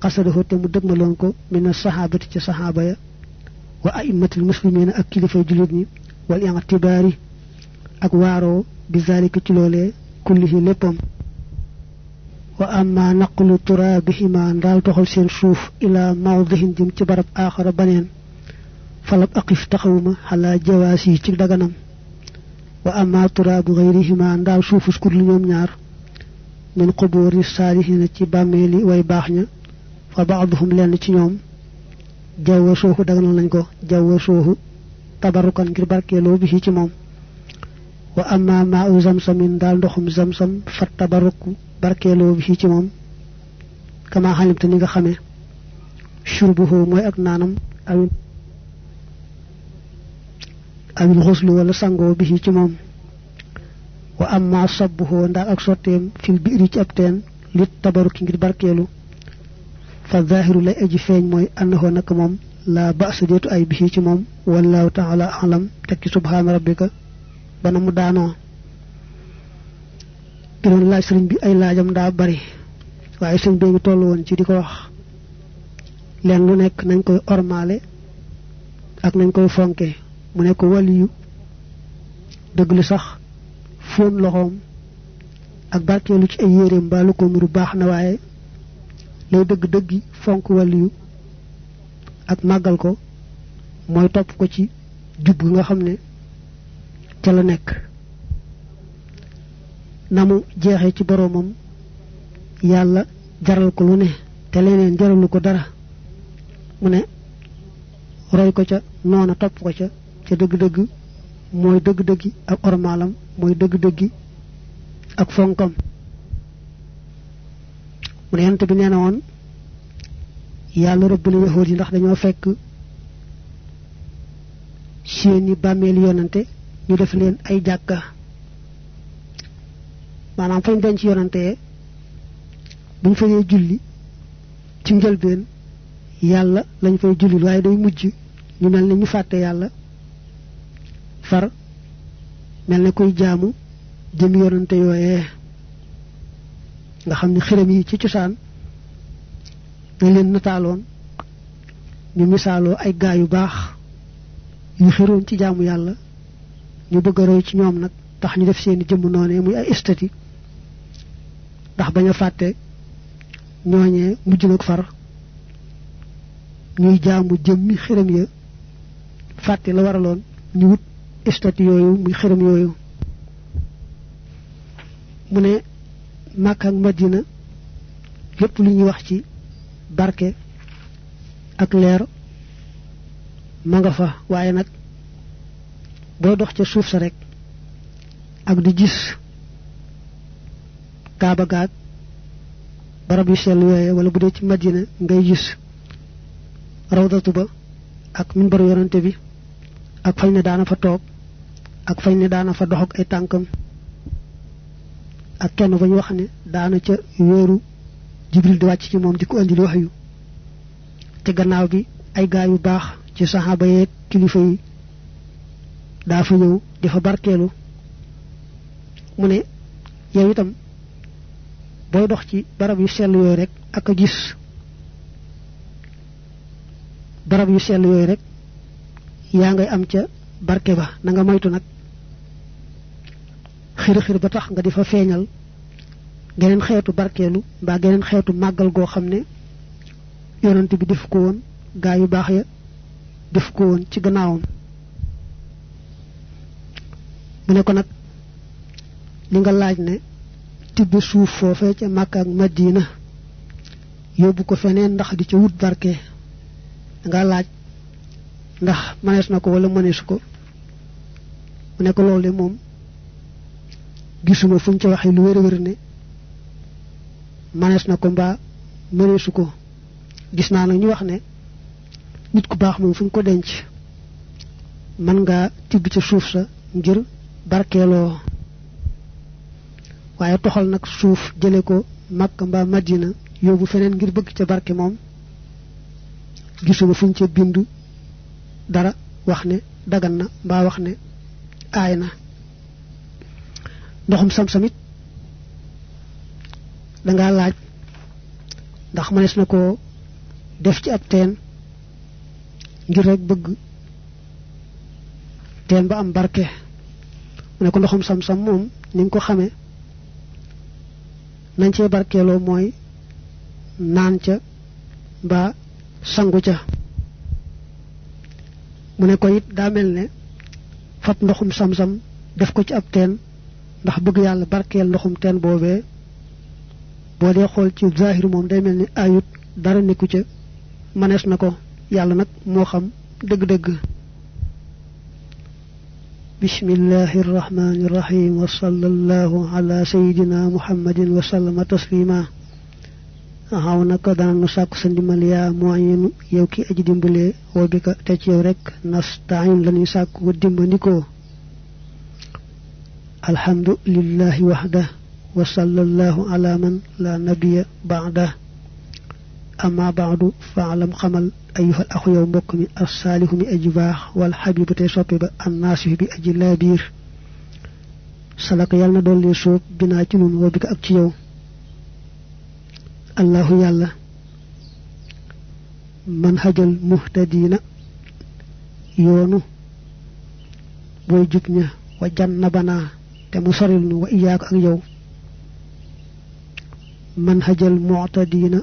qasadahu te mu dëgmaloon ko min saxaabati ci saxaaba ya wa aimmatil muslimina ak kilifay jullit ñi wal i'tibaari ak waaroo bi zalika ci loolee kullihi léppam wa amma naqlu turabihima ndaal toxal seen suuf ila mawdihin jëm ci barab aaxara baneen falab aqif taxawuma xalaa jawaas yi ci daganam wa amma turabu gayrihima ndaal suufus kur lu ñoom ñaar min quburi saalihina ci bàmmeeli way baax ña fa ba'duhum lenn ci ñoom jawwa soohu daganal nañ ko jawwa soohu tabarukan ngir barkeeloo bi ci moom wa amma maa'u zamsamin daal ndoxum zamsam fa tabaruku barkeeloo bi ci moom kama xalimte ni nga xamee shurbuhu mooy ak naanam awil xuslu wala sangoo bi ci moom wa amma sabbuhu ndaal ak sotteem fil biiri ci ab teen lit tabaruki ngir barkeelu fa zaahiru lay aji feeñ mooy annahu nak moom la ba'sa deetu ay bi ci moom wallahu ta'ala a'lam tekki subhaana rabbika bana mu daanoo ki doon laaj sëriñ bi ay laajam daa bari waaye sëriñ bi ngi toll woon ci di ko wax leen lu nekk nañ koy ormaale ak nañ koy fonke mu ne ko waliyu dëgg lu sax fóon loxoom ak barkeelu ci ay yéreem mbaa lu ko nuru baax na waaye lay dëgg-dëggi fonk waliyu ak màggal ko mooy topp ko ci jub nga xam ne ca la nekk na mu jeexee ci boroomam yàlla jaral ko lu ne te leneen jaralu ko dara mu ne roy ko ca noona topp ko ca dëgg-dëgg mooy dëgg-dëggi ak ormaalam mooy dëgg-dëggi ak fonkam mu ne yonent bi nee na woon yàlla rëbb na yahuud yi ndax dañoo fekk seeni bàmmeeli yonante ñu def leen ay jàkka maanaam fañ denc yonante buñ fa dee julli ci njëlbeen yàlla lañ fay jullil waaye day mujj ñu mel ne ñu fàtte yàlla far mel ne kuy jaamu jëm yonante yooyee nga xam ne xiram yi ci cosaan dañ leen nataaloon ñu misaaloo ay gaa yu baax yu xiroon ci jaamu yàlla ñu bëgg a roy ci ñoom nag tax ñu def seeni jëmm noonee muy ay estati ndax bañ a fàtte ñooñee mujj nag far ñuy jaamu jëmmi xiram ya fàtte la waraloon ñu wut estati yooyu muy xiram yooyu mu ne Makka ak Madina lépp lu ñuy wax ci barke ak leer ma nga fa waaye nag boo dox ca suuf sa rek ak di gis kaaba gaag barab yu sell yooye wala bu dee ci Madina ngay gis rawdatu ba ak minbaru yonante bi ak fañ ne daana fa toog ak fañ ne daana fa dox ak ay tànkam ak kenn ba ñu wax ne daana ca wéeru Jibril di wàcc ci moom di ko andil waxyu te gannaaw bi ay gaa yu baax ci saxaaba yeeg kilifa yi daa fa ñëw di fa barkeelu mu ne yow itam booy dox ci barab yu sell yooyu rek ak a gis barab yu sell yooyu rek yaa ngay am ca barke ba na nga moytu nag xir ba tax nga di fa feeñal geneen xeetu barkeelu mbaa geneen xeetu màggal goo xam ne yonent bi def ko woon gaa yu baax ya def ko woon ci gannaawam mu ne ko nag li nga laaj ne tibb suuf foofee ca Makka ak Madina yóbbu ko feneen ndax di ca wut barke nga laaj ndax mënees na ko wala mëneesu ko mu ne ko loolu moom gisuma fuñ ci waxee lu wér-wér ne mënees na ko mbaa mëneesu ko gis naa nag ñu wax ne nit ku baax moom fu ñu ko denc mën ngaa tibb ca suuf sa ngir barkeeloo waaye toxal nag suuf jële ko Makka mbaa Madina yóbbu feneen ngir bëgg ca barke moom gisuma fuñ ca bind dara wax ne dagan na mbaa wax ne aay na ndoxum sam-samit danga laaj ndax mënees na ko def ci ab teen ngir rek bëgg teen ba am barke mu ne ko ndoxum sam-sam moom ni nga ko xamee nañ cee barkeeloo mooy naan ca mbaa sangu ca mu ne ko it daa mel ne fab ndoxum sam-sam def ko ci ab teen ndax bëgg yàlla barkeel ndoxum teen boobee boo dee xool ci zahir moom day mel ni ayut dara nekku ca mënees na ko yàlla nag moo xam dëgg-dëgg bismillahi irrahmani irrahim wa sallallahu ala sayidina muhammadin wa sallama taslima xaw na ko dana nu sàkku sa ndimbal yaa mu'inu yow ki aji dimbalee woo bi ka te ci yow rek nasta'in lañuy sàkku dimbandikoo alhamdulillahi wahda wa sallallahu ala man la nabiya ba'da amma ba'du fa'lam xamal ayyuhal axu yow mbokk mi as-saalihu mi aji baax wal xabibu tey soppe ba annaasihu bi aji laabiir salaka yàlla na dolli soob binaa ci nun woo bi ko ak ci yow allahu yàlla manhajal muhtadiina yoonu booy jub ña wa jannabanaa te mu soril nu wa iyaaka ak yow manhajal mu'tadiina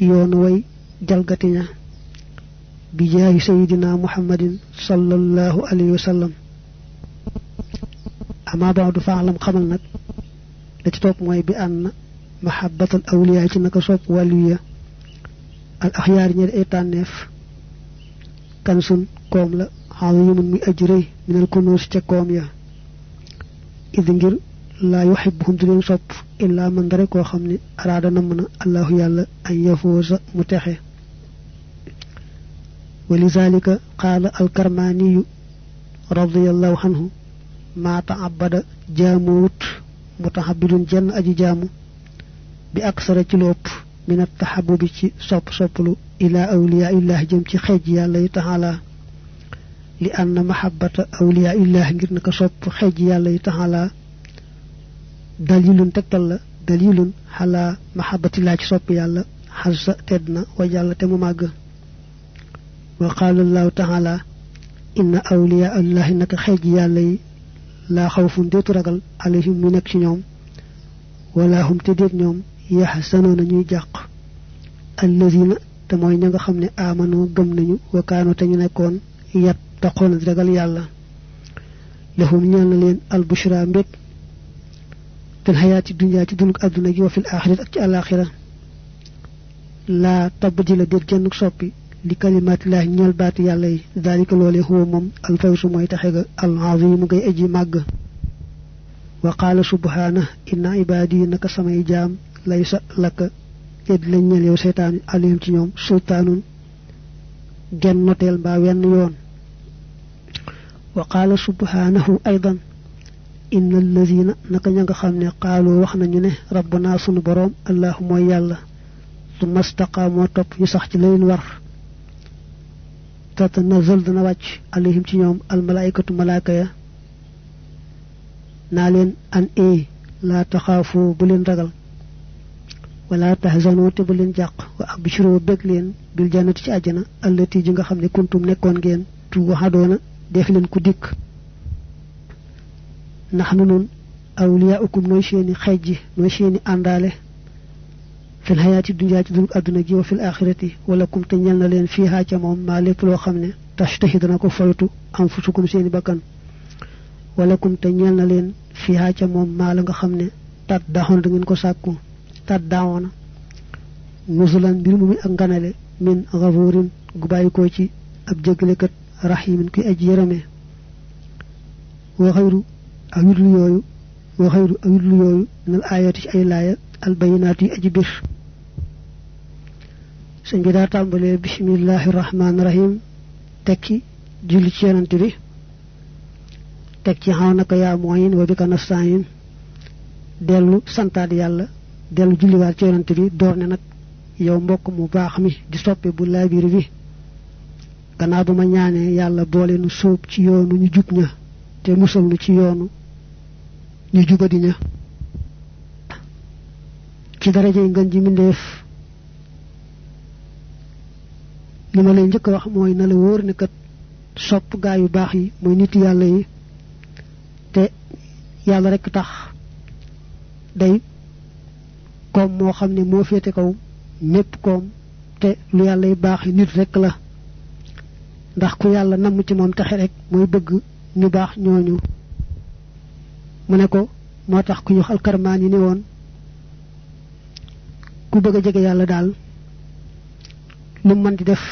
yoonu way jalgati ña bi jaahi sayidina muhammadin sallallahu alayhi wa sallam ama baadu faalam xamal nag da ci topp mooy bi ànd na mahabbatal awliya ci naka sopp wàllu ya al axyaar ñe ay tànneef kansun koom la azimun muy aji rëy minal kunuus ca koom ya idi ngir laa yuhibbuhum du leen sopp illaa man dara koo xam ne araada namm na allahu yàlla an yafoosa mu texe wa lizalika qaala alkarmaaniyu radiyallahu anhu maa taabada jaamuwut mutahabidun jenn aji jaamu bi aksara ci lu ëpp min at-tahabbubi ci sopplu ilaa awliyaa illahi jëm ci xeej yàlla yi taxalaa li anna mahabbata awliyaa illahi ngir naka sopp xeej yàlla yi taxalaa dalilun tegtal la dalilun xalaa mahabbatillah ci sopp yàlla xasa tedd na wa jàlla te mu màgg wa qaala allahu taala inna awliyaa allahi naka xeej yàlla yi laa xawfun déetu ragal alayhim mu nekk ci ñoom wala hum te déet ñoom yaxsanoona ñuy jàq allazina te mooy ña nga xam ne amanoo gëm nañu wa kaanu te ñu nekkoon yattaqoona di ragal yàlla lahum ñeel na leen albushra mbég fil xayaati dunya ci dunduk àdduna gi wa fil aaxirat ak ci àlaaxira laa tabdila déet genn soppi li kalimaatillaahi ñeel baati yàlla yi daalika loolee huwa moom alfawsu mooy taxe ga al azimu ngay aji màgg wa qaala subhaana inna ibaadi naka samay jaam laysa laka edd lañ ñeel yow seytaan alayhim ci ñoom sultaanun genn noteel mbaa wenn yoon wa qaala subhaanahu aydan inna allazina naka ña nga xam ne qaaloo wax nañu ne rabbana sunu boroom allahu mooy yàlla su mastaqaamoo topp ñu sax ci la leen war tatanazal dana wàcc alayhim ci ñoom almalaikatu malaaka ya naa leen an laa taxaafoo bu leen ragal wala tahzanoo te bu leen jàq wa abshiroo bég leen bil jannati ci àjjana allati ji nga xam ne kuntum nekkoon ngeen tu waxadoona def leen ku dikk ndax nu nun awliyaaukum nooy seeni xeej ji nooy seeni àndaale fil xayaati dunya ci dund àdduna gi wa fil axirati wala kum te ñel na leen fiihaa ca moom maa lépp loo xam ne tashtahi dana ko foytu anfusukum seeni bakkan wala kum te ñel na leen fiihaa ca moom maa la nga xam ne tat daaxoona da ngeen ko sàkku tat daawoona nuzulan mbir mu mi ak nganale min gafuurin gu bàyyi ko ci ab jéggalekat rahimin kuy aji yërëme wa xayru ak yudlu yooyu minal aayaati ci ay laaya albayinaat yi aji bir sëñ bi daa tàmbalee bismillahi rahmaani rahim tekki julli ci yonante bi teg ci xaw naka yaa mooyin wa bika nastayin dellu santaat yàlla dellu julliwaat ci yonante bi door ne nag yow mbokk mu baax mi di soppe bu laabir bi gannaaw bu ma ñaanee yàlla boole nu sóob ci yoonu ñu jub ña te musal nu ci yoonu ñu jubadi ña ci daraja yi ngën ji mindeef li ma lay njëkk wax mooy na la wóor ne kat sopp gaa yu baax yi muy nit yàlla yi te yàlla rekk tax day koom moo xam ne moo féete kaw mépp koom te lu yàlla yi baax yi nit rekk la ndax ku yàlla namm ci moom taxe rek mooy bëgg ñu baax ñooñu mu ne ko moo tax ku ñu xal karmaan yi ni woon ku bëgg a jege yàlla daal lu mën di def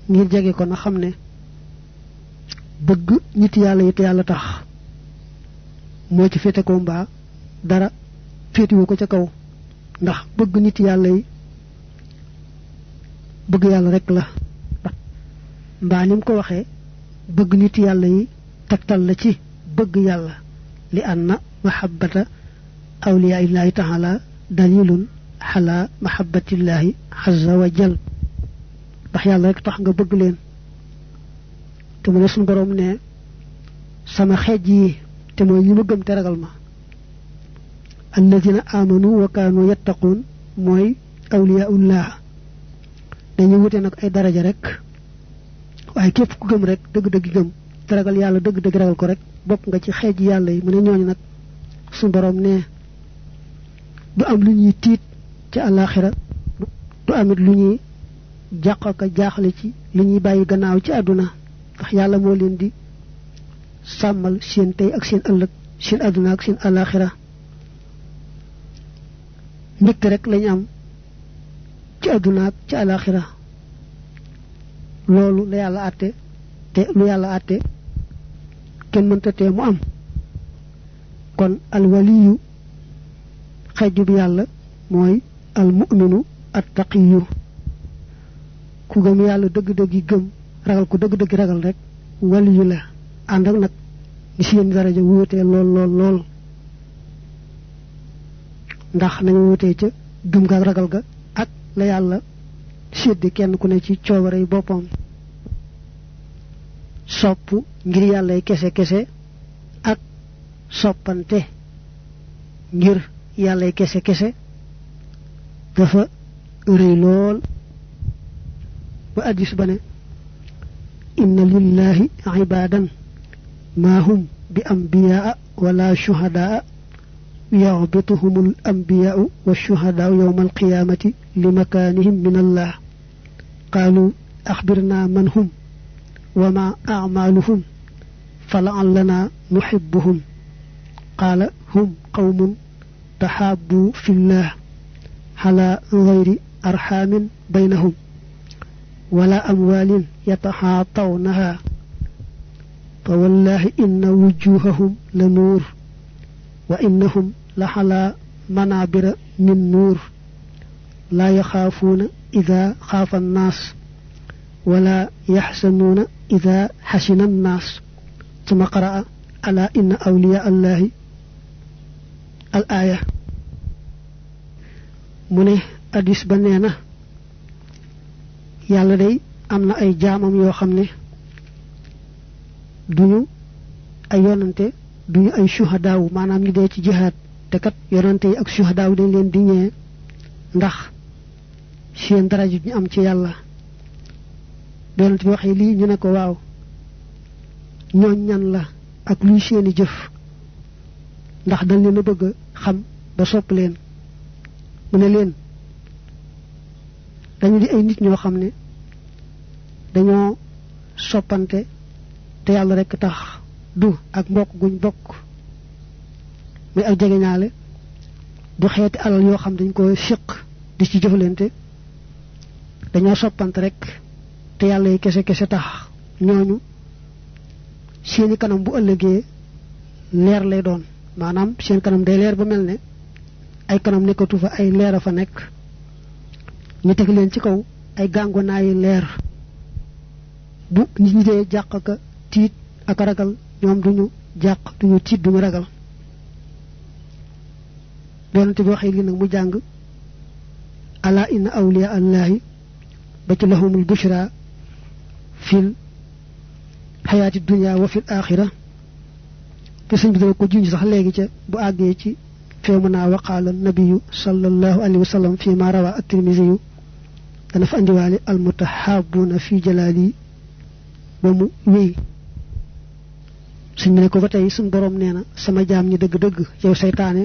ngir jege ko na xam ne bëgg nit yàlla yi te yàlla tax moo ci féete kaw mbaa dara féetiwu ko ca kaw ndax bëgg nit yàlla yi bëgg yàlla rek la mbaa ni mu ko waxee bëgg nit yàlla yi tegtal la ci bëgg yàlla li anna mahabbata awliyaillahi taala dalilun ala mahabbatillahi azza wa jal ndax yàlla rek tax nga bëgg leen te mu ne suñu borom ne sama xeej yi te mooy ñi ma gëm te ragal ma alladina amanu wa kaanu yattaqun mooy awliyaullah dañuy wute nag ay daraja rek waaye képp ku gëm rek dëgg-dëgg gëm te ragal yàlla dëgg-dëgg ragal ko rek bokk nga ci xeej yàlla yi mu ne ñooñu nag suñu borom ne du am lu ñuy tiit ci àllaaxira du amit lu ñuy jàq ak jaaxle ci li ñuy bàyyi gannaaw ci àdduna ndax yàlla moo leen di sàmmal seen tey ak seen ëllëg seen àdduna ak seen àllaaxira mbégte rek lañu am ci àdduna ak ci àllaaxira loolu la yàlla àtte te lu yàlla àtte kenn mënta tee mu am kon alwaliyu xejju bi yàlla mooy almu'minu attaqiyu ku gëm yàlla dëgg-dëgg gëm ragal ko dëgg-dëgg ragal rek waliyu la ànd ak nag ni seen daraja wuutee lool ndax nañu wuutee ca gëm ga ak ragal ga ak la yàlla séddi kenn ku ne ci coobarey boppam sopp ngir yàllay kese ak soppante ngir yàllay kese dafa rëy lool ba addis ba ne inna lillahi ibadan ma hum bi ambiyaa wala shuhadaa يغبطهم الأنبياء والشهداء يوم القيامة لمكانهم من الله قالوا أخبرنا من هم وما أعمالهم فلعلنا نحبهم قال هم قوم تحابوا في الله على غير أرحام بينهم ولا أموال يتحاطونها فوالله إن وجوههم لنور وإنهم لحلا منابر من نور لا يخافون إذا خاف الناس ولا يحزنون إذا حزن الناس ثم قرأ ألا إن أولياء الله الآية من أديس بنينا يالا داي امنا اي جامam yo xamne duñu ay yonante duñu ay shuhadaaw manam ñu dé ci jihad té kat yonante yi ak shuhadaaw dañ leen di ñé ndax seen daraja ñu am ci yalla yonante bi waxé li ñu ne ko waaw ñoo ñan la ak luy seeni jëf ndax dañ leen bëgg xam ba sopp leen mu ne leen dañu di ay nit ñoo xamne dañoo soppante te yàlla rek tax du ak mbokk guñ bokk muy ak jegeñaale du xeeti alal yoo xam dañ ko fiq di ci jëfalante dañoo soppante rek te yàlla yi kese tax ñooñu seeni kanam bu ëllëgee leer lay doon maanaam seen kanam day leer ba mel ne ay kanam nekkatu fa ay leer a fa nekk ñu teg leen ci kaw ay gàngonaayi leer bu nit ñi dee jàq ka tiit ak ragal ñoom duñu jàq duñu tiit duñu ragal yonent bi waxee li nag mu jàng ala inna awliya allahi ba ci lahumul bushra fil hayati dunya wa fil akhirah te sëñ bi dana ko junj sax léegi ca bu àggee ci feemuna wa qaala nabiyu sallallahu alayhi wa sallam fi ma rawa at-tirmidhi dana fa andiwaale al mutahabuna fi jalali ba mu wéy suñ ne ko ba tey suñ borom nee na sama jaam ñi dëgg-dëgg yow seytaane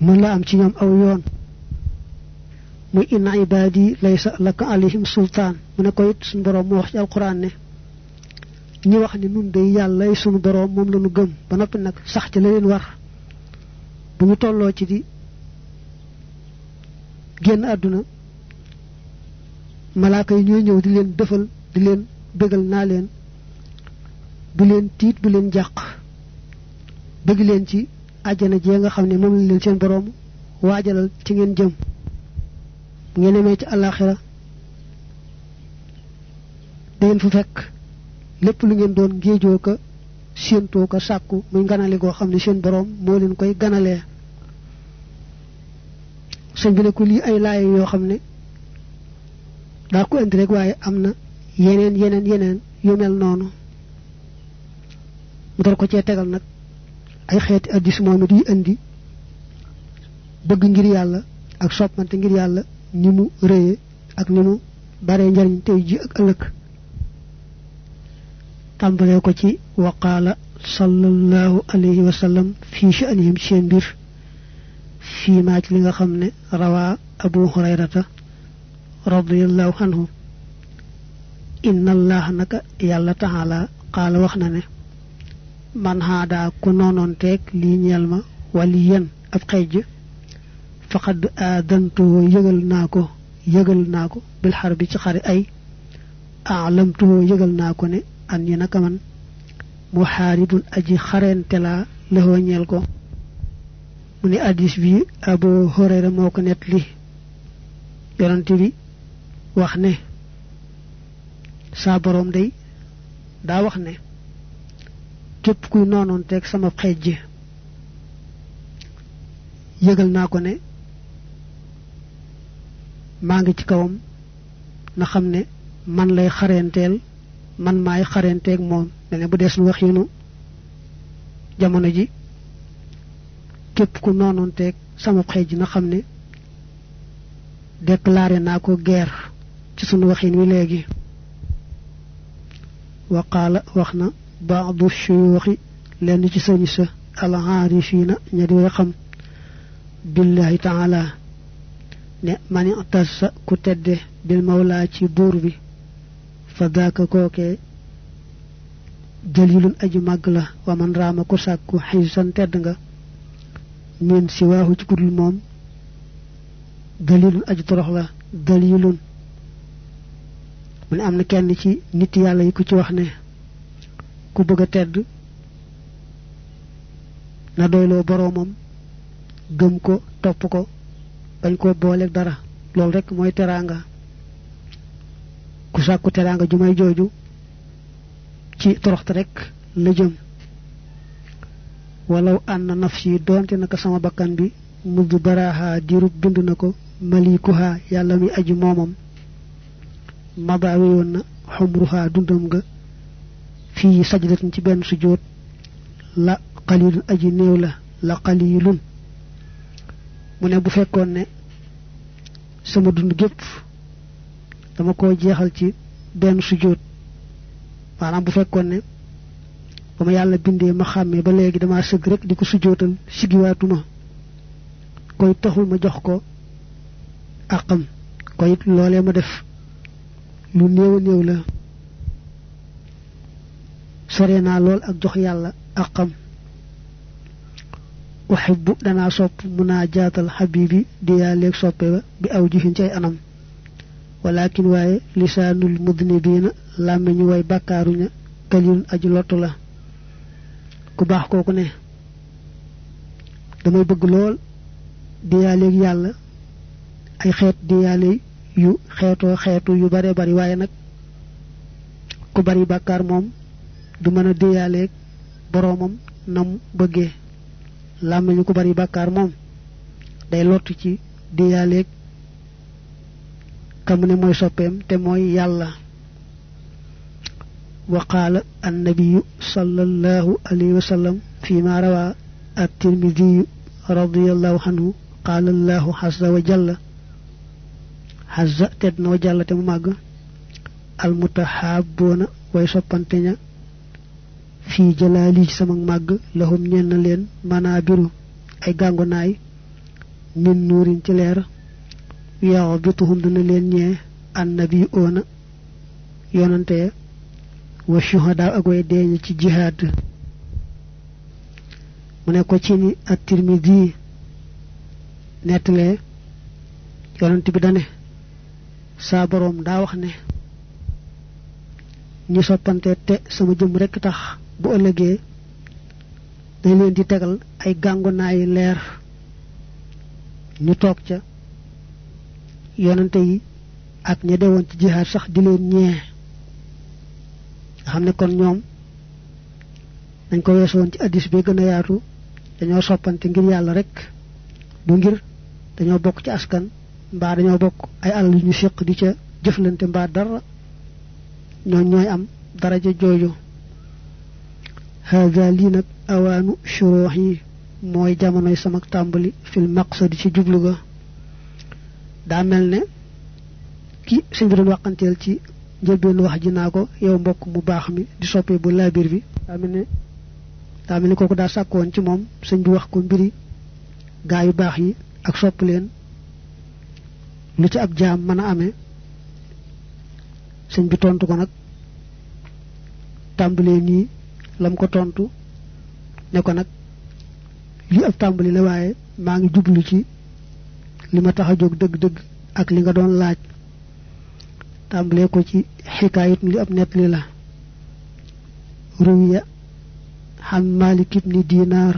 mën la am ci ñoom aw yoon muy inna ibadi laysa laka alayhim sultaan mu ne ko it suñ borom mu wax ci alquran ne ñi wax ni nun day yàlla suñu borom moom la ñu gëm ba noppi nag sax ci la leen war bu ñu tolloo ci di génn àdduna malaaka yi ñooy ñëw di leen defal di leen bégal naa leen bu leen tiit bu leen jàq bëgg leen ci àjjana jee nga xam ne moom la leen seen borom waajalal ci ngeen jëm bu ngeen demee ci àllaaxira da ngeen fu fekk lépp lu ngeen doon géejoo ko séentoo ko sàkku muy ganale goo xam ne seen borom moo leen koy ganalee sëñ bi ne ko lii ay laay yoo xam ne daa ko indi rek waaye am na yeneen yu mel noonu mu dal ko cee tegal nag ay xeeti addis moom it yu indi bëgg ngir yàlla ak soppante ngir yàlla ni mu rëye ak ni mu bare njariñ tey ji ak ëllëg tàmbalee ko ci waqaala sallallahu alayhi wa sallam fii sha'nihim seen mbir fii maa ci li nga xam ne rawaa abu hurayrata radiyallahu anhu inna allaha naka yàlla taala qaala wax na ne man haada ku noonoon teeg lii ñeel ma waliyan ab xejj faqad aadantuhu yëgal naa ko bil xarbi ci xari ay aalamtuhu yëgal naa ko ne an yi naka man muhaaribun aji xareente laa lëxoo ñeel ko mu ne addis bi abu hurayra moo ko nett li yonante bi wax ne saa boroom day daa wax ne képp kuy noonoon teeg sama xejj yëgal naa ko ne maa ngi ci kawam na xam ne man lay xareenteel man maay xarenteeg moom ne bu des nu waxiinu jamono ji képp ku noonoon teeg sama xejj na xam ne déclaré naa ko guerre ci sunu waxiin wi léegi waqaala wax na baadu shuyuuxi lenn ci sëñ sa al-aarifiina ña di way xam billahi taala ne mani tassa ku tedde bil mawlaa ci buur bi fa daaka kookee dalilun aji màgg la wa man raama ku sàkku xiisan tedd nga min si waaxu ci kudul moom dalilun aji torox la dalilun mu ne am na kenn ci nit yàlla yi ku ci wax ne ku bëgg a tedd na doyloo boroomam gëm ko topp ko bañ koo booleeg dara loolu rek mooy teraanga ku sàkku teraanga ju may jooju ci toroxte rek la jëm walaw ànd nafsi doonte naka sama bakkan bi mudd baraaha dirub bind na ko malikuha yàlla mi aji moomam mabaawe woon na xumruha dundam nga fii sajdatin ci benn sujjóot la qalilun aji néew la qalilun mu ne bu fekkoon ne sama dund gépp dama ko jeexal ci benn sujjóot maanaam bu fekkoon ne ba ma yàlla bindee ma xàmmee ba léegi dama sëgg rek di ko sujjóotal siggiwaatuma koy taxul ma jox ko àqam koy it loolee ma def lu néew a néew la sore naa lool ak jox yàlla àqam uhibbu danaa sopp munajaatal habibi di yaaleeg soppe ba bi aw jifin ci ay anam walakin waaye lisaanul mudnibiina làmmiñu way bàkkaaruña kalilun aji lottu la ku baax kooku ne damay bëgg lool di yaaleeg yàlla ay xeet di yaale yu xeetu yu bare bari waaye nag ku bari bàkkaar moom du mën a di yaaleeg boroomam nam bëggee làmmiñu ku bari bàkkaar moom day lottu ci di yàlleeg kam ne mooy soppeem te mooy yàlla wa qaala annabiyu sallallahu alayhi wa sallam fi ma rawa at-tirmidhi radiyallahu anhu qaala allahu azza wa jalla azza tedd na wa jalla te mu màgg almutahabboona way soppante ña fii jalaali ci sama màgg lahum ñenn leen manaabiru ay gàngonaay min nuurin ci leer yaxbituhum dana leen ñee annabiyuuna yonante wa shuhadaa ak way deeñu ci jihaad mu ne ko ci ni at-Tirmidhi nettalee yonante bi dane saa boroom daa wax ne ñi soppante te sama jëm rekk tax bu ëllëgee dañ leen di tegal ay gàngonaayi leer ñu toog ca yonante yi ak ña dewoon ci jihaad sax di leen ñee nga xam ne kon ñoom dañ ko weesoon ci addis bi gën a yaatu dañoo soppante ngir yàlla rek du ngir dañoo bokk ci askan mbaa dañoo bokk ay alal yu ñu séq di ca jëflante mbaa dara ñooy am daraja jooju hada lii nag awaanu shuruux yi mooy jamonoy sama tàmbali fil maqsadi ci jublu ga daa mel ne ki suñ bi doon waxanteel ci njëlbeen wax ji naa ko yow mbokk mu baax mi di soppee bu laabir bi daa mel ne kooku daa sàkkoon ci moom sëñ bi wax ko mbiri gaa yu baax yi ak sopp leen lu ci ab jaam mën a amee sëñ bi tontu ko nag tàmbalee nii lam ko tontu ne ko nag li ab tàmbali la waaye maa ngi jublu ci li ma tax a jóg dëgg-dëgg ak li nga doon laaj tàmbalee ko ci xikaayit li ab nettali la ruwiya xam Maalik ibni Dinaar